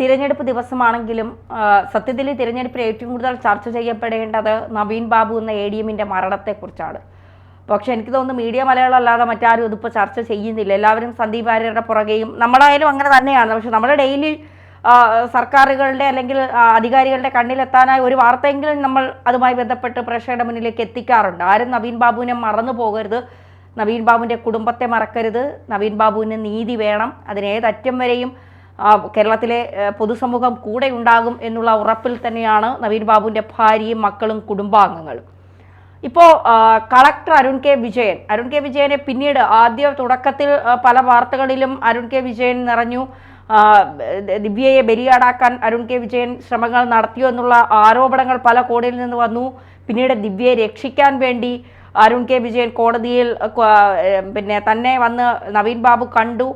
തിരഞ്ഞെടുപ്പ് ദിവസമാണെങ്കിലും സത്യത്തിൽ തിരഞ്ഞെടുപ്പിൽ ഏറ്റവും കൂടുതൽ ചർച്ച ചെയ്യപ്പെടേണ്ടത് നവീൻ ബാബു എന്ന ADM-ന്റെ മരണത്തെക്കുറിച്ചാണ്. പക്ഷെ എനിക്ക് തോന്നുന്നു മീഡിയ മലയാളം അല്ലാതെ മറ്റാരും ഇതിപ്പോൾ ചർച്ച ചെയ്യുന്നില്ല. എല്ലാവരും സന്ദീപ് വാര്യരുടെ പുറകെയും നമ്മളായാലും അങ്ങനെ തന്നെയാണ്. പക്ഷെ നമ്മൾ ഡെയിലി സർക്കാരുകളുടെ അല്ലെങ്കിൽ അധികാരികളുടെ കണ്ണിലെത്താനായി ഒരു വാർത്തയെങ്കിലും നമ്മൾ അതുമായി ബന്ധപ്പെട്ട് പ്രേക്ഷകരുടെ മുന്നിലേക്ക് എത്തിക്കാറുണ്ട്. ആരും നവീൻ ബാബുവിനെ മറന്നു പോകരുത്, നവീൻ ബാബുവിൻ്റെ കുടുംബത്തെ മറക്കരുത്, നവീൻ ബാബുവിന് നീതി വേണം, അതിനേതറ്റം വരെയും കേരളത്തിലെ പൊതുസമൂഹം കൂടെ ഉണ്ടാകും എന്നുള്ള ഉറപ്പിൽ തന്നെയാണ് നവീൻ ബാബുവിൻ്റെ ഭാര്യയും മക്കളും കുടുംബാംഗങ്ങളും. ഇപ്പോൾ കളക്ടർ അരുൺ കെ വിജയനെ പിന്നീട് ആദ്യ തുടക്കത്തിൽ പല വാർത്തകളിലും അരുൺ കെ വിജയൻ നിറഞ്ഞു. ദിവ്യയെ ബലിയാടാക്കാൻ അരുൺ കെ വിജയൻ ശ്രമങ്ങൾ നടത്തിയോ എന്നുള്ള ആരോപണങ്ങൾ പല കോണിൽ നിന്ന് വന്നു. പിന്നീട് ദിവ്യയെ രക്ഷിക്കാൻ വേണ്ടി അരുൺ കെ വിജയൻ കോടതിയിൽ തന്നെ വന്ന് നവീൻ ബാബു കണ്ടു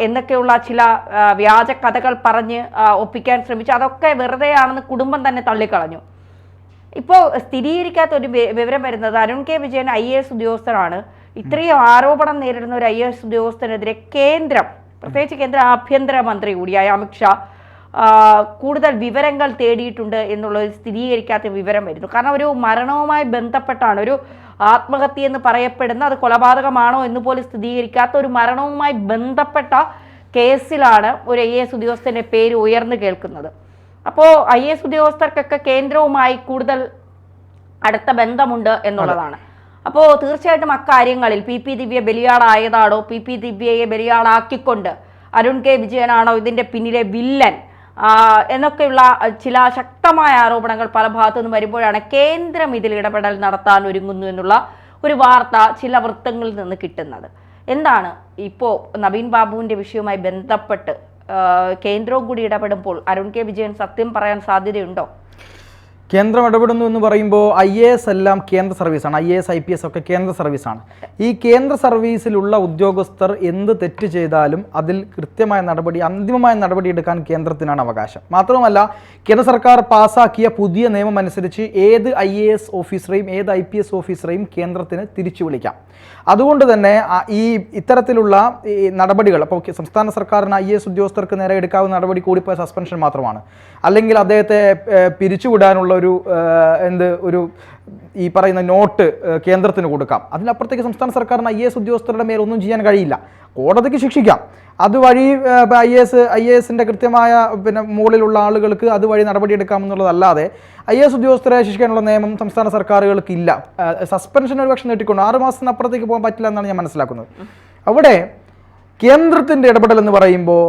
എന്നൊക്കെയുള്ള ചില വ്യാജ കഥകൾ പറഞ്ഞ് ഒപ്പിക്കാൻ ശ്രമിച്ചു. അതൊക്കെ വെറുതെയാണെന്ന് കുടുംബം തന്നെ തള്ളിക്കളഞ്ഞു. ഇപ്പോൾ സ്ഥിരീകരിക്കാത്ത ഒരു വിവരം വരുന്നത് അരുൺ കെ വിജയൻ IAS ഉദ്യോഗസ്ഥനാണ്. ഇത്രയും ആരോപണം നേരിടുന്ന ഒരു IAS ഉദ്യോഗസ്ഥനെതിരെ പ്രത്യേകിച്ച് കേന്ദ്ര ആഭ്യന്തരമന്ത്രി കൂടിയായ അമിത്ഷാ കൂടുതൽ വിവരങ്ങൾ തേടിയിട്ടുണ്ട് എന്നുള്ളത് സ്ഥിരീകരിക്കാത്ത വിവരം വരുന്നു. കാരണം ഒരു മരണവുമായി ബന്ധപ്പെട്ടാണ്, ഒരു ആത്മഹത്യ എന്ന് പറയപ്പെടുന്ന, അത് കൊലപാതകമാണോ എന്ന് പോലും സ്ഥിരീകരിക്കാത്ത ഒരു മരണവുമായി ബന്ധപ്പെട്ട കേസിലാണ് ഒരു IAS ഉദ്യോഗസ്ഥൻ്റെ പേര് ഉയർന്നു കേൾക്കുന്നത്. അപ്പോൾ IAS ഉദ്യോഗസ്ഥർക്കൊക്കെ കേന്ദ്രവുമായി കൂടുതൽ അടുത്ത ബന്ധമുണ്ട് എന്നുള്ളതാണ്. അപ്പോൾ തീർച്ചയായിട്ടും അക്കാര്യങ്ങളിൽ PP ദിവ്യ ബലിയാടായതാണോ, PP ദിവ്യയെ ബലിയാടാക്കിക്കൊണ്ട് അരുൺ കെ വിജയനാണോ ഇതിൻ്റെ പിന്നിലെ വില്ലൻ എന്നൊക്കെയുള്ള ചില ശക്തമായ ആരോപണങ്ങൾ പല ഭാഗത്തു നിന്നും വരുമ്പോഴാണ് കേന്ദ്രം ഇതിൽ ഇടപെടൽ നടത്താൻ ഒരുങ്ങുന്നു എന്നുള്ള ഒരു വാർത്ത ചില വൃത്തങ്ങളിൽ നിന്ന് കിട്ടുന്നത്. എന്താണ് ഇപ്പോൾ നവീൻ ബാബുവിൻ്റെ വിഷയവുമായി ബന്ധപ്പെട്ട് കേന്ദ്രവും കൂടി ഇടപെടുമ്പോൾ അരുൺ കെ വിജയൻ സത്യം പറയാൻ സാധ്യതയുണ്ടോ? കേന്ദ്രം ഇടപെടുന്നു എന്ന് പറയുമ്പോൾ IAS എല്ലാം കേന്ദ്ര സർവീസാണ്. IAS IPS ഒക്കെ കേന്ദ്ര സർവീസാണ്. ഈ കേന്ദ്ര സർവീസിലുള്ള ഉദ്യോഗസ്ഥർ എന്ത് തെറ്റ് ചെയ്താലും അതിൽ കൃത്യമായ നടപടി, അന്തിമമായ നടപടി എടുക്കാൻ കേന്ദ്രത്തിനാണ് അവകാശം. മാത്രവുമല്ല, കേന്ദ്ര സർക്കാർ പാസ്സാക്കിയ പുതിയ നിയമം അനുസരിച്ച് ഏത് IAS ഓഫീസറെയും ഏത് IPS ഓഫീസറെയും കേന്ദ്രത്തിന് തിരിച്ചു വിളിക്കാം. അതുകൊണ്ട് തന്നെ ഇത്തരത്തിലുള്ള നടപടികൾ, അപ്പോൾ സംസ്ഥാന സർക്കാരിന് IAS ഉദ്യോഗസ്ഥർക്ക് നേരെ എടുക്കാവുന്ന നടപടി കൂടിപ്പോയ സസ്പെൻഷൻ മാത്രമാണ്. അല്ലെങ്കിൽ അദ്ദേഹത്തെ പിരിച്ചുവിടാനുള്ള ഒരു ഈ പറയുന്ന നോട്ട് കേന്ദ്രത്തിന് കൊടുക്കാം. അതിനപ്പുറത്തേക്ക് സംസ്ഥാന സർക്കാരിന് IAS ഉദ്യോഗസ്ഥരുടെ മേൽ ഒന്നും ചെയ്യാൻ കഴിയില്ല. കോടതിക്ക് ശിക്ഷിക്കാം. അതുവഴി IASന്റെ കൃത്യമായ മുകളിലുള്ള ആളുകൾക്ക് അതുവഴി നടപടിയെടുക്കാമെന്നുള്ളതല്ലാതെ IAS ഉദ്യോഗസ്ഥരെ ശിക്ഷിക്കാനുള്ള നിയമം സംസ്ഥാന സർക്കാരുകൾക്ക് ഇല്ല. സസ്പെൻഷൻ ഒരു പക്ഷേ നീട്ടിക്കൊണ്ട് 6 മാസത്തിനപ്പുറത്തേക്ക് പോകാൻ പറ്റില്ല എന്നാണ് ഞാൻ മനസ്സിലാക്കുന്നത്. അവിടെ കേന്ദ്രത്തിൻ്റെ ഇടപെടൽ എന്ന് പറയുമ്പോൾ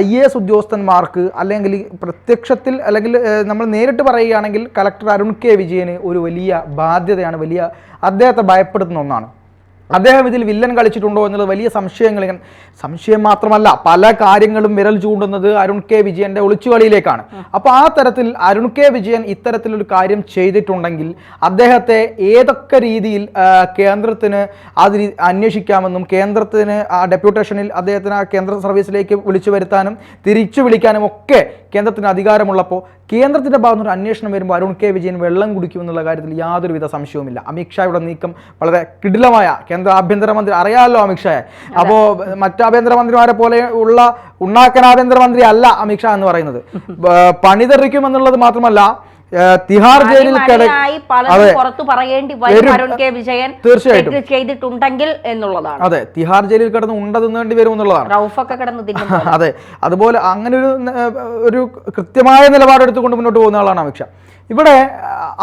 IAS ഉദ്യോഗസ്ഥന്മാർക്ക് അല്ലെങ്കിൽ പ്രത്യക്ഷത്തിൽ അല്ലെങ്കിൽ നമ്മൾ നേരിട്ട് പറയുകയാണെങ്കിൽ കളക്ടർ അരുൺ കെ വിജയന് ഒരു വലിയ ബാധ്യതയാണ്, അദ്ദേഹത്തെ ഭയപ്പെടുത്തുന്ന ഒന്നാണ്. അദ്ദേഹം ഇതിൽ വില്ലൻ കളിച്ചിട്ടുണ്ടോ എന്നുള്ളത് വലിയ സംശയം മാത്രമല്ല, പല കാര്യങ്ങളും വിരൽ ചൂണ്ടുന്നത് അരുൺ കെ വിജയന്റെ ഒളിച്ചുകളിയിലേക്കാണ്. അപ്പോൾ ആ തരത്തിൽ അരുൺ കെ വിജയൻ ഇത്തരത്തിലൊരു കാര്യം ചെയ്തിട്ടുണ്ടെങ്കിൽ അദ്ദേഹത്തെ ഏതൊക്കെ രീതിയിൽ കേന്ദ്രത്തിന് അത് അന്വേഷിക്കാമെന്നും കേന്ദ്രത്തിന് ആ ഡെപ്യൂട്ടേഷനിൽ അദ്ദേഹത്തിന് ആ കേന്ദ്ര സർവീസിലേക്ക് വിളിച്ചു വരുത്താനും തിരിച്ചു വിളിക്കാനും ഒക്കെ കേന്ദ്രത്തിന് അധികാരമുള്ളപ്പോൾ കേന്ദ്രത്തിൻ്റെ ഭാഗത്തുനിന്ന് ഒരു അന്വേഷണം വരുമ്പോൾ അരുൺ കെ വിജയൻ വെള്ളം കുടിക്കുമെന്നുള്ള കാര്യത്തിൽ യാതൊരുവിധ സംശയവുമില്ല. അമിത്ഷായുടെ നീക്കം വളരെ കിടിലമായ, കേന്ദ്ര ആഭ്യന്തരമന്ത്രി അറിയാമല്ലോ അമിത്ഷായെ. അപ്പോൾ മറ്റ് ആഭ്യന്തരമന്ത്രിമാരെ പോലെ ഉള്ള ഉണ്ണാക്കൻ ആഭ്യന്തരമന്ത്രി അല്ല അമിത്ഷാ എന്ന് പറയുന്നത്. പണിതെറിക്കുമെന്നുള്ളത് മാത്രമല്ല, തിഹാർ ജയിലിൽ തീർച്ചയായിട്ടും ചെയ്തിട്ടുണ്ടെങ്കിൽ എന്നുള്ളതാണ്. അതെ, തിഹാർ ജയിലിൽ കിടന്ന് ഉണ്ട തിന്നേണ്ടി വരും എന്നുള്ളതാണ്. അതെ, അതുപോലെ അങ്ങനെ ഒരു കൃത്യമായ നിലപാടെടുത്തുകൊണ്ട് മുന്നോട്ട് പോകുന്ന ആളാണ് അമിത്ഷാ. ഇവിടെ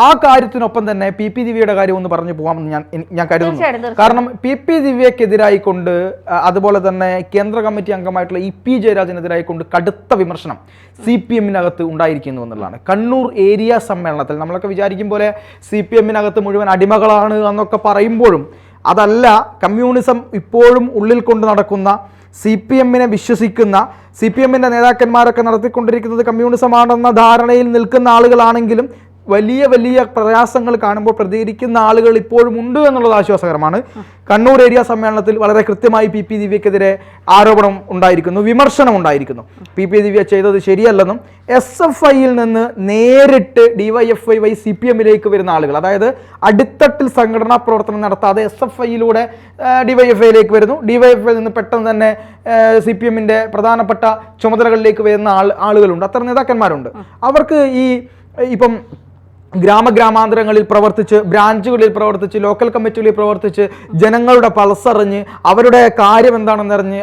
ആ കാര്യത്തിനൊപ്പം തന്നെ PP ദിവ്യയുടെ കാര്യം ഒന്ന് പറഞ്ഞു പോകാമെന്ന് ഞാൻ കരുതുന്നു. കാരണം PP ദിവ്യക്കെതിരായിക്കൊണ്ട്, അതുപോലെ തന്നെ കേന്ദ്ര കമ്മിറ്റി അംഗമായിട്ടുള്ള EP ജയരാജനെതിരായിക്കൊണ്ട് കടുത്ത വിമർശനം CPM-നകത്ത് ഉണ്ടായിരിക്കുന്നു എന്നുള്ളതാണ്. കണ്ണൂർ ഏരിയ സമ്മേളനത്തിൽ നമ്മളൊക്കെ വിചാരിക്കും പോലെ CPM-നകത്ത് മുഴുവൻ അടിമകളാണ് എന്നൊക്കെ പറയുമ്പോഴും അതല്ല. കമ്മ്യൂണിസം ഇപ്പോഴും ഉള്ളിൽ കൊണ്ട് നടക്കുന്ന, CPM-നെ വിശ്വസിക്കുന്ന, CPM-ന്റെ നേതാക്കന്മാരൊക്കെ നടത്തിക്കൊണ്ടിരിക്കുന്നത് കമ്മ്യൂണിസമാണെന്ന ധാരണയിൽ നിൽക്കുന്ന ആളുകളാണെങ്കിലും വലിയ വലിയ പ്രയാസങ്ങൾ കാണുമ്പോൾ പ്രതികരിക്കുന്ന ആളുകൾ ഇപ്പോഴും ഉണ്ട് എന്നുള്ളത് ആശ്വാസകരമാണ്. കണ്ണൂർ ഏരിയ സമ്മേളനത്തിൽ വളരെ കൃത്യമായി പി ദിവ്യക്കെതിരെ ആരോപണം ഉണ്ടായിരിക്കുന്നു, വിമർശനം ഉണ്ടായിരിക്കുന്നു. പി ദിവ്യ ചെയ്തത് ശരിയല്ലെന്നും SFIയിൽ നിന്ന് നേരിട്ട് DYFI CPMലേക്ക് വരുന്ന ആളുകൾ, അതായത് അടിത്തട്ടിൽ സംഘടനാ പ്രവർത്തനം നടത്താതെ SFIയിലൂടെ DYFIയിലേക്ക് വരുന്നു, DYFIയിൽ നിന്ന് പെട്ടെന്ന് തന്നെ CPMന്റെ പ്രധാനപ്പെട്ട ചുമതലകളിലേക്ക് വരുന്ന ആളുകളുണ്ട്, അത്ര നേതാക്കന്മാരുണ്ട്. അവർക്ക് ഇപ്പം ഗ്രാമാന്തരങ്ങളിൽ പ്രവർത്തിച്ച്, ബ്രാഞ്ചുകളിൽ പ്രവർത്തിച്ച്, ലോക്കൽ കമ്മിറ്റികളിൽ പ്രവർത്തിച്ച്, ജനങ്ങളുടെ പൾസറിഞ്ഞ്, അവരുടെ കാര്യം എന്താണെന്നറിഞ്ഞ്,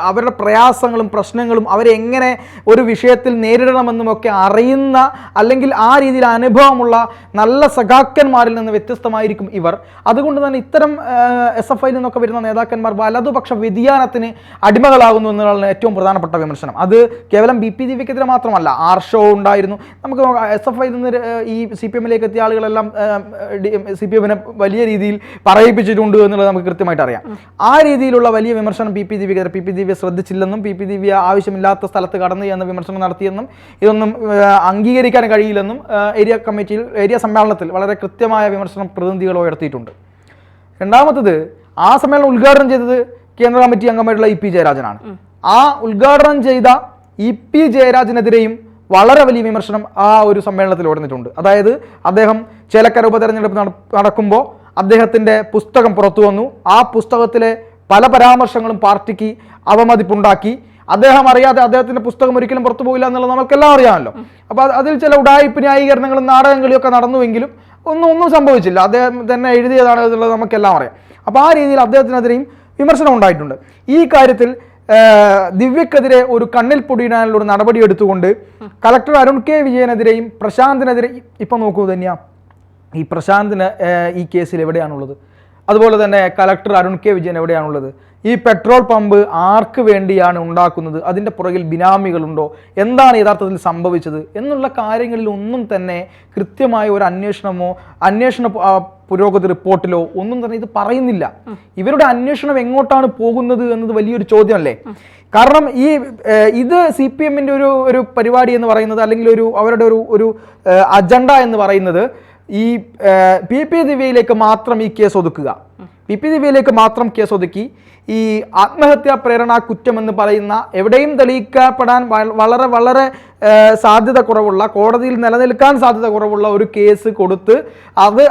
അവരുടെ പ്രയാസങ്ങളും പ്രശ്നങ്ങളും അവരെങ്ങനെ ഒരു വിഷയത്തിൽ നേരിടണമെന്നുമൊക്കെ അറിയുന്ന, അല്ലെങ്കിൽ ആ രീതിയിൽ അനുഭവമുള്ള നല്ല സഖാക്കന്മാരിൽ നിന്ന് വ്യത്യസ്തമായിരിക്കും ഇവർ. അതുകൊണ്ട് തന്നെ ഇത്തരം SFIയിൽ നിന്നൊക്കെ വരുന്ന നേതാക്കന്മാർ വലതുപക്ഷ വ്യതിയാനത്തിന് അടിമകളാകുന്നു എന്നുള്ളതാണ് ഏറ്റവും പ്രധാനപ്പെട്ട വിമർശനം. അത് കേവലം BP ദിവ്യക്കെതിരെ മാത്രമല്ല, ആർഷോ ഉണ്ടായിരുന്നു. നമുക്ക് SFIയിൽ നിന്ന് ഈ CPMലേക്ക് എത്തിയ ആളുകളെല്ലാം CPMനെ വലിയ രീതിയിൽ പറയിപ്പിച്ചിട്ടുണ്ട് എന്നുള്ളത് നമുക്ക് കൃത്യമായിട്ട് അറിയാം. ആ രീതിയിലുള്ള വലിയ വിമർശനം പി ദിവ്യ ശ്രദ്ധിച്ചില്ലെന്നും പി ദിവ്യ ആവശ്യമില്ലാത്ത സ്ഥലത്ത് കടന്നു എന്ന വിമർശനം നടത്തിയെന്നും ഇതൊന്നും അംഗീകരിക്കാൻ കഴിയില്ലെന്നും ഏരിയ സമ്മേളനത്തിൽ വളരെ കൃത്യമായ വിമർശനം പ്രതിനിധികൾ ഉയർത്തിയിട്ടുണ്ട്. രണ്ടാമത്തത്, ആ സമ്മേളനം ഉദ്ഘാടനം ചെയ്തത് കേന്ദ്ര കമ്മിറ്റി അംഗമായിട്ടുള്ള EP ജയരാജനാണ്. ആ ഉദ്ഘാടനം ചെയ്ത EP ജയരാജനെതിരെയും വളരെ വലിയ വിമർശനം ആ ഒരു സമ്മേളനത്തിൽ ഉയർന്നിട്ടുണ്ട്. അതായത് അദ്ദേഹം ചേലക്കര ഉപതെരഞ്ഞെടുപ്പ് നടക്കുമ്പോൾ അദ്ദേഹത്തിൻ്റെ പുസ്തകം പുറത്തു വന്നു. ആ പുസ്തകത്തിലെ പല പരാമർശങ്ങളും പാർട്ടിക്ക് അവമതിപ്പുണ്ടാക്കി. അദ്ദേഹം അറിയാതെ അദ്ദേഹത്തിൻ്റെ പുസ്തകം ഒരിക്കലും പുറത്തു പോകില്ല എന്നുള്ളത് നമുക്കെല്ലാം അറിയാമല്ലോ. അപ്പോൾ അതിൽ ചില ഉഡായിപ്പ് ന്യായീകരണങ്ങളും നാടകങ്ങളിയൊക്കെ നടന്നുവെങ്കിലും ഒന്നും സംഭവിച്ചില്ല. അദ്ദേഹം തന്നെ എഴുതിയതാണ് എന്നുള്ളത് നമുക്കെല്ലാം അറിയാം. അപ്പോൾ ആ രീതിയിൽ അദ്ദേഹത്തിനെതിരെയും വിമർശനം ഉണ്ടായിട്ടുണ്ട്. ഈ കാര്യത്തിൽ ദിവ്യക്കെതിരെ ഒരു കണ്ണിൽ പൊടിയിടാനുള്ള ഒരു നടപടി എടുത്തുകൊണ്ട് കളക്ടർ അരുൺ K വിജയനെതിരെയും പ്രശാന്തിനെതിരെ, ഇപ്പം നോക്കൂ തന്നെയാ ഈ പ്രശാന്തിന് ഈ കേസിൽ എവിടെയാണുള്ളത്, അതുപോലെ തന്നെ കളക്ടർ അരുൺ K വിജയൻ എവിടെയാണുള്ളത്? ഈ പെട്രോൾ പമ്പ് ആർക്ക് വേണ്ടിയാണ് ഉണ്ടാക്കുന്നത്? അതിൻ്റെ പുറകിൽ ബിനാമികളുണ്ടോ? എന്താണ് യഥാർത്ഥത്തിൽ സംഭവിച്ചത് എന്നുള്ള കാര്യങ്ങളിൽ ഒന്നും തന്നെ കൃത്യമായ ഒരു അന്വേഷണ പുരോഗതി റിപ്പോർട്ടിലോ ഒന്നും തന്നെ ഇത് പറയുന്നില്ല. ഇവരുടെ അന്വേഷണം എങ്ങോട്ടാണ് പോകുന്നത് എന്നത് വലിയൊരു ചോദ്യമല്ലേ? കാരണം ഇത് CPMന്റെ ഒരു പരിപാടി എന്ന് പറയുന്നത്, അല്ലെങ്കിൽ അവരുടെ ഒരു അജണ്ട എന്ന് പറയുന്നത് ഈ PP ദിവ്യയിലേക്ക് മാത്രം ഈ കേസ് ഒതുക്കുക, PP ദിവ്യയിലേക്ക് മാത്രം കേസ് ഒതുക്കി ഈ ആത്മഹത്യാ പ്രേരണ കുറ്റം എന്ന് പറയുന്ന എവിടെയും തെളിയിക്കപ്പെടാൻ വളരെ വളരെ സാധ്യത കുറവുള്ള, കോടതിയിൽ നിലനിൽക്കാൻ സാധ്യത കുറവുള്ള ഒരു കേസ് കൊടുത്ത്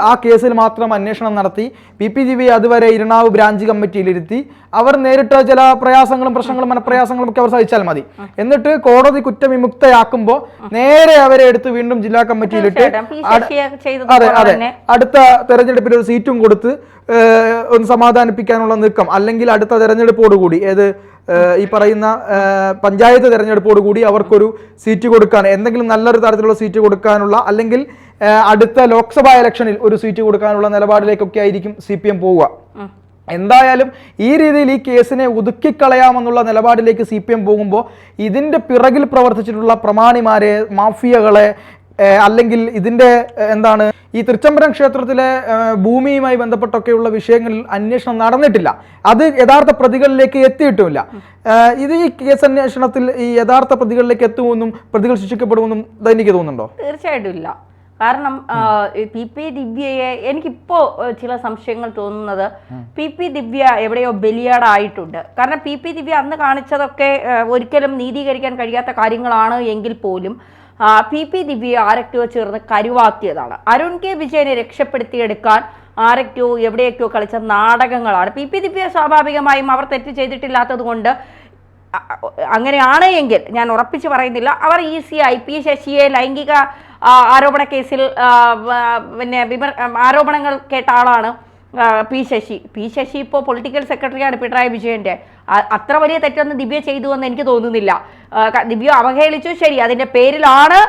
ആ കേസിൽ മാത്രം അന്വേഷണം നടത്തി PP ദിവ്യയെ അതുവരെ ഇരണാവ് ബ്രാഞ്ച് കമ്മിറ്റിയിലിരുത്തി അവർ നേരിട്ട് ചില പ്രയാസങ്ങളും പ്രശ്നങ്ങളും മനപ്രയാസങ്ങളും ഒക്കെ അവർ സഹിച്ചാൽ മതി. എന്നിട്ട് കോടതി കുറ്റവിമുക്തയാക്കുമ്പോൾ നേരെ അവരെ എടുത്ത് വീണ്ടും ജില്ലാ കമ്മിറ്റിയിലിട്ട് അടുത്ത തെരഞ്ഞെടുപ്പിൽ ഒരു സീറ്റും കൊടുത്ത് ഒന്ന് സമാധാനിപ്പിക്കാനുള്ള നീക്കം, അല്ലെങ്കിൽ അടുത്ത തെരഞ്ഞെടുപ്പോടുകൂടി ഈ പറയുന്ന പഞ്ചായത്ത് തെരഞ്ഞെടുപ്പോടുകൂടി അവർക്കൊരു സീറ്റ് കൊടുക്കാൻ, എന്തെങ്കിലും നല്ലൊരു തരത്തിലുള്ള സീറ്റ് കൊടുക്കാനുള്ള, അല്ലെങ്കിൽ അടുത്ത ലോക്സഭാ ഇലക്ഷനിൽ ഒരു സീറ്റ് കൊടുക്കാനുള്ള നിലപാടിലേക്കൊക്കെ ആയിരിക്കും CPM പോവുക. എന്തായാലും ഈ രീതിയിൽ ഈ കേസിനെ ഒതുക്കിക്കളയാമെന്നുള്ള നിലപാടിലേക്ക് CPM പോകുമ്പോൾ ഇതിൻ്റെ പിറകിൽ പ്രവർത്തിച്ചിട്ടുള്ള പ്രമാണിമാരെ, മാഫിയകളെ, അല്ലെങ്കിൽ ഇതിൻ്റെ ഈ തൃച്ചംബരം ക്ഷേത്രത്തിലെ ഭൂമിയുമായി ബന്ധപ്പെട്ടൊക്കെയുള്ള വിഷയങ്ങളിൽ അന്വേഷണം നടന്നിട്ടില്ല. അത് യഥാർത്ഥ പ്രതികളിലേക്ക് എത്തിയിട്ടുമില്ല. ഇത് ഈ കേസ് അന്വേഷണത്തിൽ ഈ യഥാർത്ഥ പ്രതികളിലേക്ക് എത്തുമെന്നും പ്രതികൾ ശിക്ഷിക്കപ്പെടുമെന്നും എനിക്ക് തോന്നുന്നുണ്ടോ? തീർച്ചയായിട്ടും ഇല്ല. കാരണം PP ദിവ്യയെ എനിക്കിപ്പോൾ ചില സംശയങ്ങൾ തോന്നുന്നത് PP ദിവ്യ എവിടെയോ ബലിയാടായിട്ടുണ്ട്. കാരണം PP ദിവ്യ അന്ന് കാണിച്ചതൊക്കെ ഒരിക്കലും നീതീകരിക്കാൻ കഴിയാത്ത കാര്യങ്ങളാണ് എങ്കിൽ പോലും PP ദിവ്യ ആരൊക്കെയോ ചേർന്ന് കരുവാക്കിയതാണ്. അരുൺ K വിജയനെ രക്ഷപ്പെടുത്തിയെടുക്കാൻ ആരൊക്കെയോ എവിടെയൊക്കെയോ കളിച്ച നാടകങ്ങളാണ്. PP ദിവ്യ സ്വാഭാവികമായും അവർ തെറ്റ് ചെയ്തിട്ടില്ലാത്തത് കൊണ്ട് അങ്ങനെയാണ് എങ്കിൽ ഞാൻ ഉറപ്പിച്ച് പറയുന്നില്ല, അവർ ഈസിയായി P ശശിയെ ലൈംഗിക ആരോപണ കേസിൽ ആരോപണങ്ങൾ കേട്ട ആളാണ് P ശശി ഇപ്പോൾ പൊളിറ്റിക്കൽ സെക്രട്ടറിയാണ് പിണറായി വിജയന്റെ. അത്ര വലിയ തെറ്റൊന്നും ദിവ്യ ചെയ്തു എന്ന് എനിക്ക് തോന്നുന്നില്ല. ദിവ്യ അവഹേളിച്ചു, ശരി, അതിന്റെ പേരിലാണ്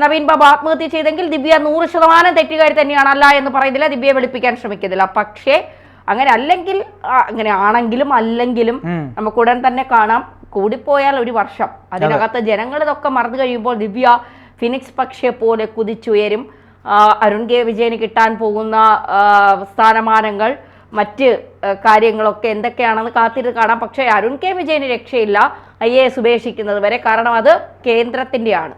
നവീൻ ബാബു ആത്മഹത്യ ചെയ്തെങ്കിൽ ദിവ്യ 100% തെറ്റുകാരി തന്നെയാണ്, അല്ല എന്ന് പറയുന്നില്ല, ദിവ്യയെ വെളുപ്പിക്കാൻ ശ്രമിക്കുന്നില്ല. പക്ഷേ അങ്ങനെ അല്ലെങ്കിൽ, അങ്ങനെ ആണെങ്കിലും അല്ലെങ്കിലും നമുക്ക് ഉടൻ തന്നെ കാണാം, കൂടിപ്പോയാൽ 1 വർഷം, അതിനകത്ത് ജനങ്ങൾ ഇതൊക്കെ മറന്നു കഴിയുമ്പോൾ ദിവ്യ ഫിനിക്സ് പക്ഷിയെ പോലെ കുതിച്ചുയരും. അരുൺ K വിജയന് കിട്ടാൻ പോകുന്ന സ്ഥാനമാനങ്ങൾ, മറ്റ് കാര്യങ്ങളൊക്കെ എന്തൊക്കെയാണെന്ന് കാത്തിരുന്ന് കാണാം. പക്ഷേ അരുൺ K വിജയന് രക്ഷയില്ല IAS ഉപേക്ഷിക്കുന്നത് വരെ. കാരണം അത് കേന്ദ്രത്തിൻ്റെയാണ്.